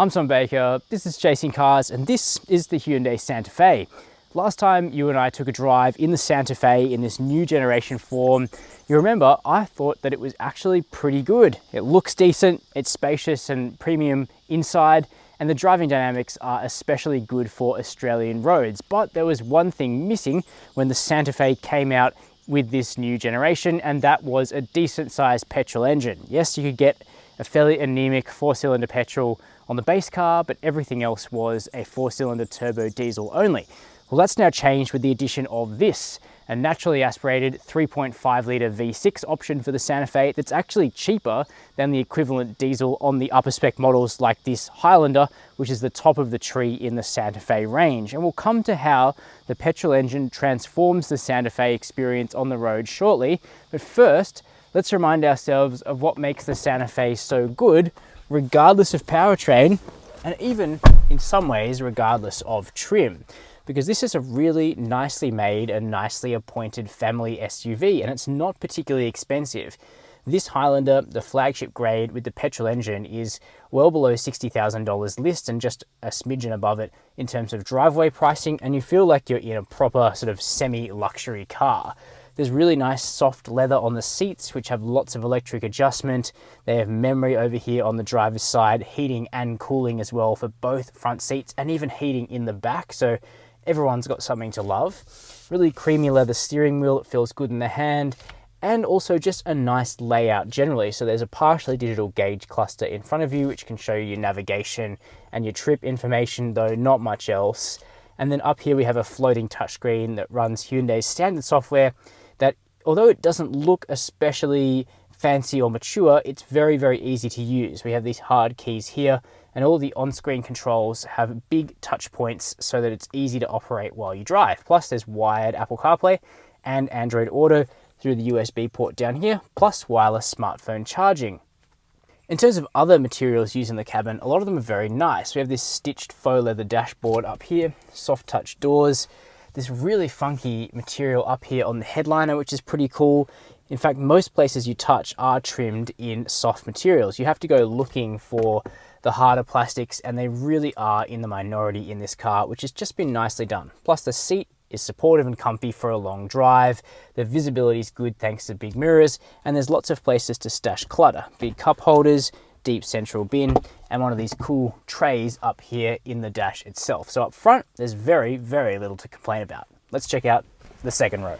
I'm Tom Baker, this is Chasing Cars, and this is the Hyundai Santa Fe. Last time you and I took a drive in the Santa Fe in this new generation form, you remember I thought that it was actually pretty good. It looks decent, it's spacious and premium inside, and the driving dynamics are especially good for Australian roads. But there was one thing missing when the Santa Fe came out with this new generation, and that was a decent sized petrol engine. Yes, you could get a fairly anemic 4-cylinder petrol on the base car, but everything else was a 4-cylinder turbo diesel only. Well, that's now changed with the addition of this, a naturally aspirated 3.5 litre V6 option for the Santa Fe that's actually cheaper than the equivalent diesel on the upper spec models like this Highlander, which is the top of the tree in the Santa Fe range. And we'll come to how the petrol engine transforms the Santa Fe experience on the road shortly. But first, let's remind ourselves of what makes the Santa Fe so good, regardless of powertrain, and even in some ways, regardless of trim. Because this is a really nicely made and nicely appointed family SUV, and it's not particularly expensive. This Highlander, the flagship grade with the petrol engine, is well below $60,000 list and just a smidgen above it in terms of driveway pricing, and you feel like you're in a proper sort of semi-luxury car. There's really nice soft leather on the seats, which have lots of electric adjustment. They have memory over here on the driver's side, heating and cooling as well for both front seats, and even heating in the back. So everyone's got something to love. Really creamy leather steering wheel, it feels good in the hand, and also just a nice layout generally. So there's a partially digital gauge cluster in front of you, which can show you your navigation and your trip information, though not much else. And then up here we have a floating touchscreen that runs Hyundai's standard software that, although it doesn't look especially fancy or mature, it's very, very easy to use. We have these hard keys here, and all the on-screen controls have big touch points so that it's easy to operate while you drive. Plus there's wired Apple CarPlay and Android Auto through the USB port down here, plus wireless smartphone charging. In terms of other materials used in the cabin, a lot of them are very nice. We have this stitched faux leather dashboard up here, soft touch doors, this really funky material up here on the headliner, which is pretty cool. In fact, most places you touch are trimmed in soft materials. You have to go looking for the harder plastics, and they really are in the minority in this car, which has just been nicely done. Plus the seat is supportive and comfy for a long drive. The visibility is good thanks to big mirrors, and there's lots of places to stash clutter. Big cup holders, deep central bin, and one of these cool trays up here in the dash itself. So up front, there's very, very little to complain about. Let's check out the second row.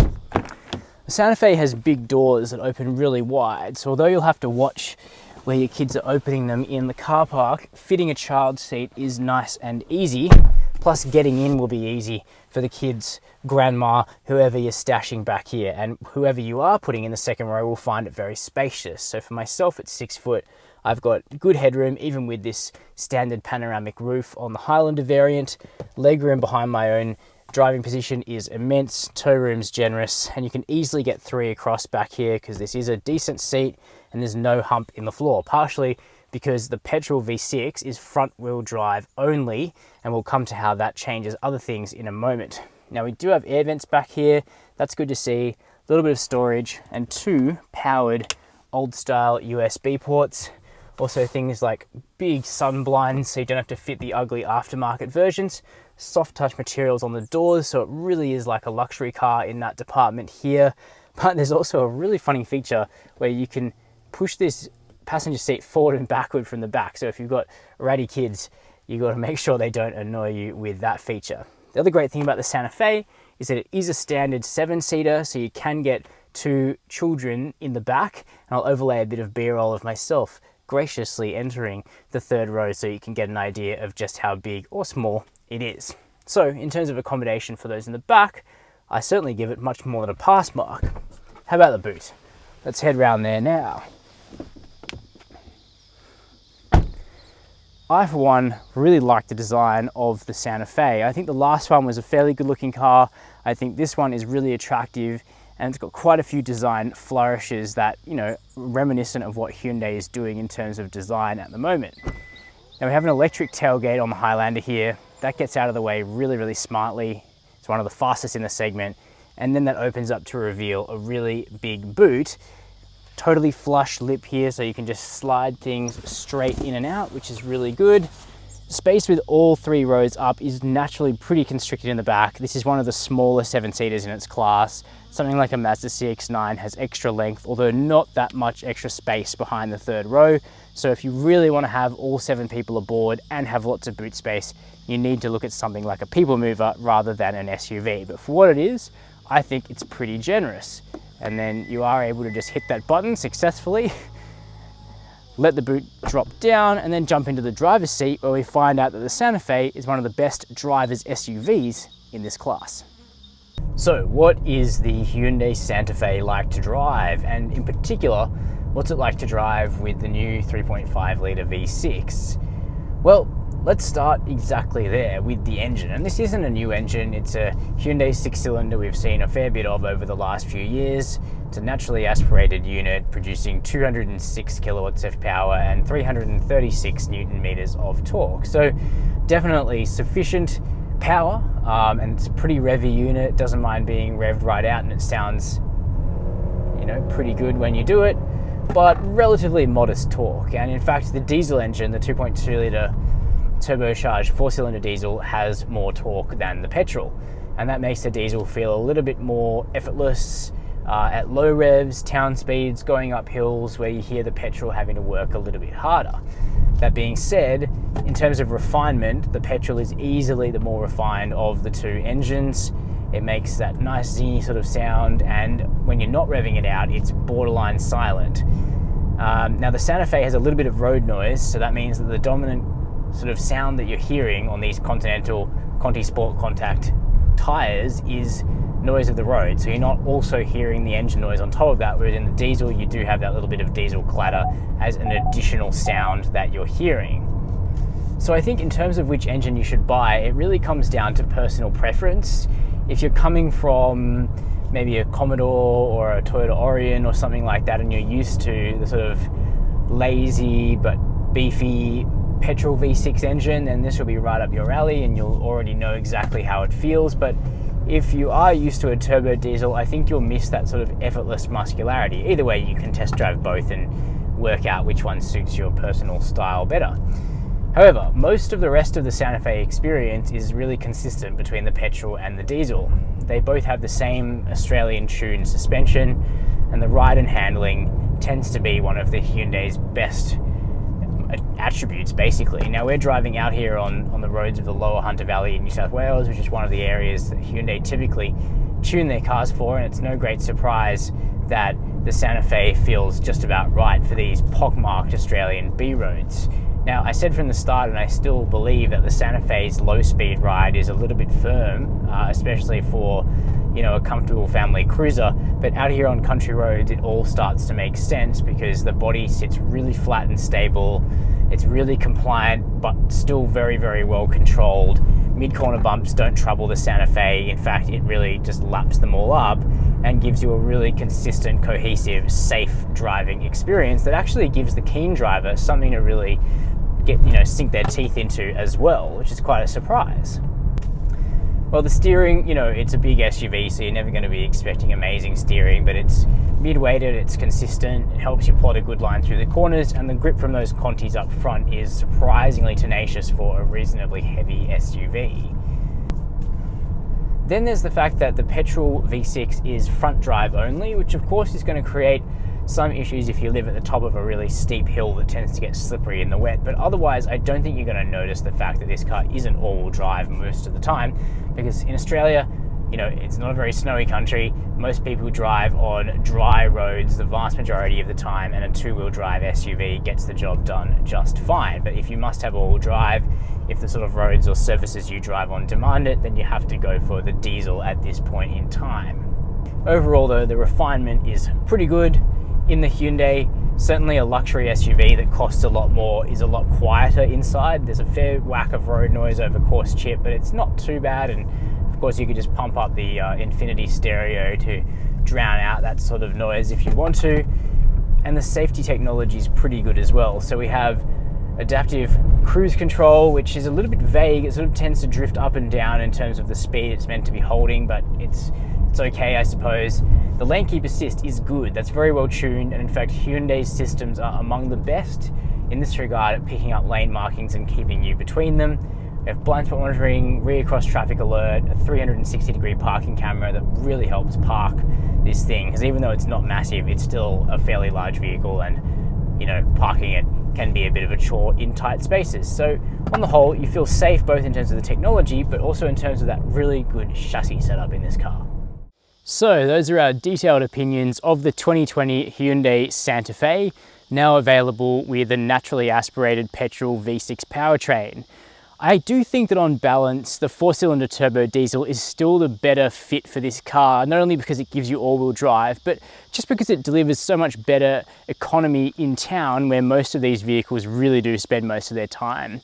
The Santa Fe has big doors that open really wide, so although you'll have to watch where your kids are opening them in the car park, fitting a child seat is nice and easy. Plus getting in will be easy for the kids, grandma, whoever you're stashing back here, and whoever you are putting in the second row will find it very spacious. So for myself at 6 foot, I've got good headroom, even with this standard panoramic roof on the Highlander variant. Legroom behind my own driving position is immense, toe room's generous, and you can easily get 3 across back here because this is a decent seat and there's no hump in the floor, partially because the petrol V6 is front wheel drive only, and we'll come to how that changes other things in a moment. Now we do have air vents back here, that's good to see, a little bit of storage, and 2 powered old style USB ports. Also things like big sun blinds so you don't have to fit the ugly aftermarket versions. Soft touch materials on the doors, so it really is like a luxury car in that department here. But there's also a really funny feature where you can push this passenger seat forward and backward from the back. So if you've got ratty kids, you've got to make sure they don't annoy you with that feature. The other great thing about the Santa Fe is that it is a standard 7-seater, so you can get 2 children in the back. And I'll overlay a bit of B-roll of myself graciously entering the third row so you can get an idea of just how big or small it is. So in terms of accommodation for those in the back, I certainly give it much more than a pass mark. How about the boot? Let's head round there now. I, for one, really like the design of the Santa Fe. I think the last one was a fairly good looking car. I think this one is really attractive, and it's got quite a few design flourishes that, you know, reminiscent of what Hyundai is doing in terms of design at the moment. Now we have an electric tailgate on the Highlander here. That gets out of the way really, really smartly. It's one of the fastest in the segment. And then that opens up to reveal a really big boot. totally flush lip here, so you can just slide things straight in and out, which is really good. Space with all 3 rows up is naturally pretty constricted in the back. This is one of the smaller 7-seaters in its class. Something like a Mazda CX-9 has extra length, although not that much extra space behind the 3rd row. So if you really want to have all 7 people aboard and have lots of boot space, you need to look at something like a people mover rather than an SUV. But for what it is, I think it's pretty generous. And then you are able to just hit that button successfully, let the boot drop down, and then jump into the driver's seat, where we find out that the Santa Fe is one of the best driver's SUVs in this class. So what is the Hyundai Santa Fe like to drive? And in particular, what's it like to drive with the new 3.5 litre V6? Well, let's start exactly there with the engine. And this isn't a new engine, it's a Hyundai 6-cylinder we've seen a fair bit of over the last few years. It's a naturally aspirated unit producing 206 kilowatts of power and 336 Newton meters of torque. So definitely sufficient power, and it's a pretty revvy unit. It doesn't mind being revved right out, and it sounds, you know, pretty good when you do it, but relatively modest torque. And in fact, the diesel engine, the 2.2 litre turbocharged 4-cylinder diesel, has more torque than the petrol, and that makes the diesel feel a little bit more effortless at low revs, town speeds, going up hills where you hear the petrol having to work a little bit harder. That being said, in terms of refinement, the petrol is easily the more refined of the 2 engines. It makes that nice zingy sort of sound, and when you're not revving it out, it's borderline silent. Now the Santa Fe has a little bit of road noise, so that means that the dominant sort of sound that you're hearing on these Continental Conti Sport Contact tires is noise of the road, so you're not also hearing the engine noise on top of that, whereas in the diesel you do have that little bit of diesel clatter as an additional sound that you're hearing. So I think in terms of which engine you should buy, it really comes down to personal preference. If you're coming from maybe a Commodore or a Toyota Orion or something like that, and you're used to the sort of lazy but beefy petrol V6 engine, then this will be right up your alley and you'll already know exactly how it feels. But if you are used to a turbo diesel, I think you'll miss that sort of effortless muscularity. Either way, you can test drive both and work out which one suits your personal style better. However, most of the rest of the Santa Fe experience is really consistent between the petrol and the diesel. They both have the same Australian tuned suspension, and the ride and handling tends to be one of the Hyundai's best attributes, basically. Now we're driving out here on the roads of the Lower Hunter Valley in New South Wales, which is one of the areas that Hyundai typically tune their cars for, and it's no great surprise that the Santa Fe feels just about right for these pockmarked Australian B roads. Now, I said from the start, and I still believe, that the Santa Fe's low-speed ride is a little bit firm, especially for, you know, a comfortable family cruiser. But out here on country roads, it all starts to make sense because the body sits really flat and stable. It's really compliant, but still very, very well controlled. Mid-corner bumps don't trouble the Santa Fe. In fact, it really just laps them all up and gives you a really consistent, cohesive, safe driving experience that actually gives the keen driver something to really sink their teeth into as well, which is quite a surprise. Well, the steering, it's a big SUV, so you're never going to be expecting amazing steering, but it's mid-weighted, it's consistent, it helps you plot a good line through the corners, and the grip from those Contis up front is surprisingly tenacious for a reasonably heavy SUV. Then there's the fact that the petrol V6 is front drive only, which of course is going to create some issues if you live at the top of a really steep hill that tends to get slippery in the wet. But otherwise, I don't think you're going to notice the fact that this car isn't all-wheel drive most of the time, because in Australia, it's not a very snowy country. Most people drive on dry roads the vast majority of the time, and a two-wheel drive SUV gets the job done just fine. But if you must have all-wheel drive, if the sort of roads or surfaces you drive on demand it, then you have to go for the diesel at this point in time. Overall though, the refinement is pretty good. In the Hyundai, certainly a luxury SUV that costs a lot more is a lot quieter inside. There's a fair whack of road noise over coarse chip, but it's not too bad. And of course, you could just pump up the Infinity stereo to drown out that sort of noise if you want to. And the safety technology is pretty good as well. So we have adaptive cruise control, which is a little bit vague. It sort of tends to drift up and down in terms of the speed it's meant to be holding, but it's okay, I suppose. The lane keep assist is good, that's very well tuned, and in fact Hyundai's systems are among the best in this regard at picking up lane markings and keeping you between them. We have blind spot monitoring, rear cross traffic alert, a 360-degree parking camera that really helps park this thing, because even though it's not massive, it's still a fairly large vehicle, and you know, parking it can be a bit of a chore in tight spaces. So on the whole, you feel safe both in terms of the technology, but also in terms of that really good chassis setup in this car. So those are our detailed opinions of the 2020 Hyundai Santa Fe, now available with a naturally aspirated petrol V6 powertrain. I do think that on balance, the 4-cylinder turbo diesel is still the better fit for this car, not only because it gives you all-wheel drive, but just because it delivers so much better economy in town where most of these vehicles really do spend most of their time.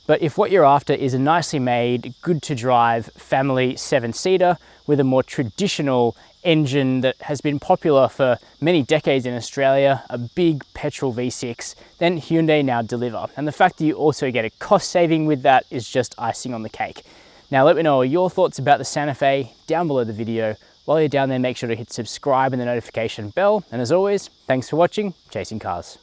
But if what you're after is a nicely made, good to drive family 7-seater with a more traditional engine that has been popular for many decades in Australia, a big petrol V6, then Hyundai now deliver. And the fact that you also get a cost saving with that is just icing on the cake. Now let me know your thoughts about the Santa Fe down below the video. While you're down there, make sure to hit subscribe and the notification bell. And as always, thanks for watching Chasing Cars.